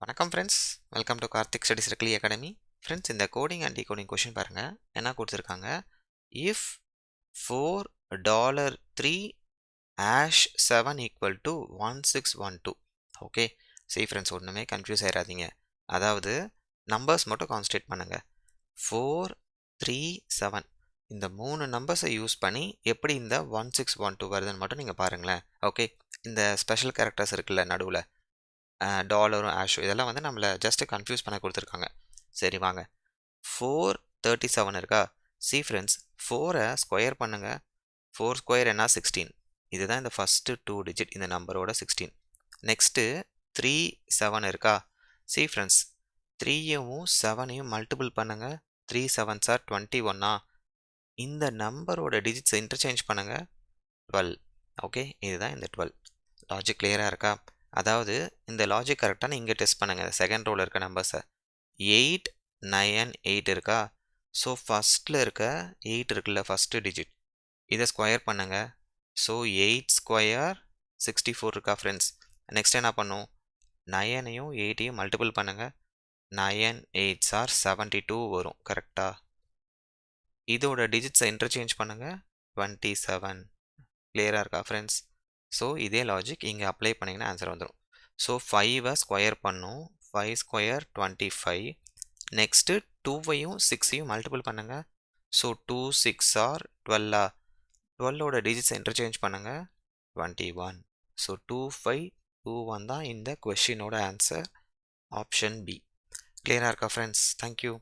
வணக்கம் friends, welcome to Karthik study circle academy. Friends, இந்த coding and decoding question பாருங்க. என்ன கொடுத்துருக்காங்க? If $4 7 equal to 1612. ஓகே, சரி ஃப்ரெண்ட்ஸ், ஒன்றுமே கன்ஃபியூஸ் ஆயிடாதீங்க. அதாவது நம்பர்ஸ் மட்டும் கான்சன்ட்ரேட் பண்ணுங்க. 4, 3, 7 இந்த 3 நம்பர்ஸை யூஸ் பண்ணி எப்படி இந்த 1612 வருதுன்னு மட்டும் நீங்கள் பாருங்களேன். ஓகே, இந்த ஸ்பெஷல் கேரக்டர்ஸ் இருக்குல்ல நடுவில், டாலரும் ஆஷும், இதெல்லாம் வந்து நம்மளை ஜஸ்ட் கன்ஃபியூஸ் பண்ண கொடுத்துருக்காங்க. சரி வாங்க, 437 இருக்கா? சி ஃப்ரெண்ட்ஸ், 4-ஐ ஸ்கொயர் பண்ணுங்க. 4 ஸ்கொயர் என்ன? 16. இதுதான் இந்த ஃபஸ்ட்டு 2 டிஜிட் இந்த நம்பரோட 16. நெக்ஸ்ட்டு 37 இருக்கா? சி ஃப்ரெண்ட்ஸ், 3யும் 7ஐயும் மல்டிபிள் பண்ணுங்க. 3 7s are 21. இந்த நம்பரோட டிஜிட்ஸை இன்டர்சேஞ்ச் பண்ணுங்க. 12. ஓகே, இதுதான் இந்த 12. லாஜிக் கிளியராக இருக்கா? அதாவது இந்த லாஜிக் கரெக்டான இங்கே டெஸ்ட் பண்ணுங்கள். செகண்ட் ரோவில் இருக்க நம்பர்ஸை 8 9 8 இருக்கா? ஸோ ஃபஸ்ட்டில் இருக்க 8 இருக்குல்ல, ஃபஸ்ட்டு டிஜிட், இதை ஸ்கொயர் பண்ணுங்க. ஸோ 8 ஸ்கொயர் 64 இருக்கா ஃப்ரெண்ட்ஸ்? நெக்ஸ்ட் என்ன பண்ணும்? 9ஐயும் 8ஐயும் மல்டிபிள் பண்ணுங்க. 9 8s are 72 வரும். கரெக்டாக இதோட டிஜிட்ஸை இன்டர்சேஞ்ச் பண்ணுங்க. 27. கிளியராக இருக்கா ஃப்ரெண்ட்ஸ்? ஸோ இதே லாஜிக் இங்கே அப்ளை பண்ணிங்கன்னா ஆன்சர் வந்துடும். ஸோ 5-ஐ ஸ்கொயர் பண்ணும். 5 ஸ்கொயர் 25. நெக்ஸ்ட்டு 2ஐயும் 6ஐயும் மல்டிபிள் பண்ணுங்க. So 2 6 are 12. 12ஓட டிஜிட்ஸை இன்டர்சேஞ்ச் பண்ணுங்க. 21. ஸோ 2 5 2 1 தான் இந்த கொஷினோட ஆன்சர். Option B. கிளியராக இருக்கா ஃப்ரெண்ட்ஸ்? தேங்க்யூ.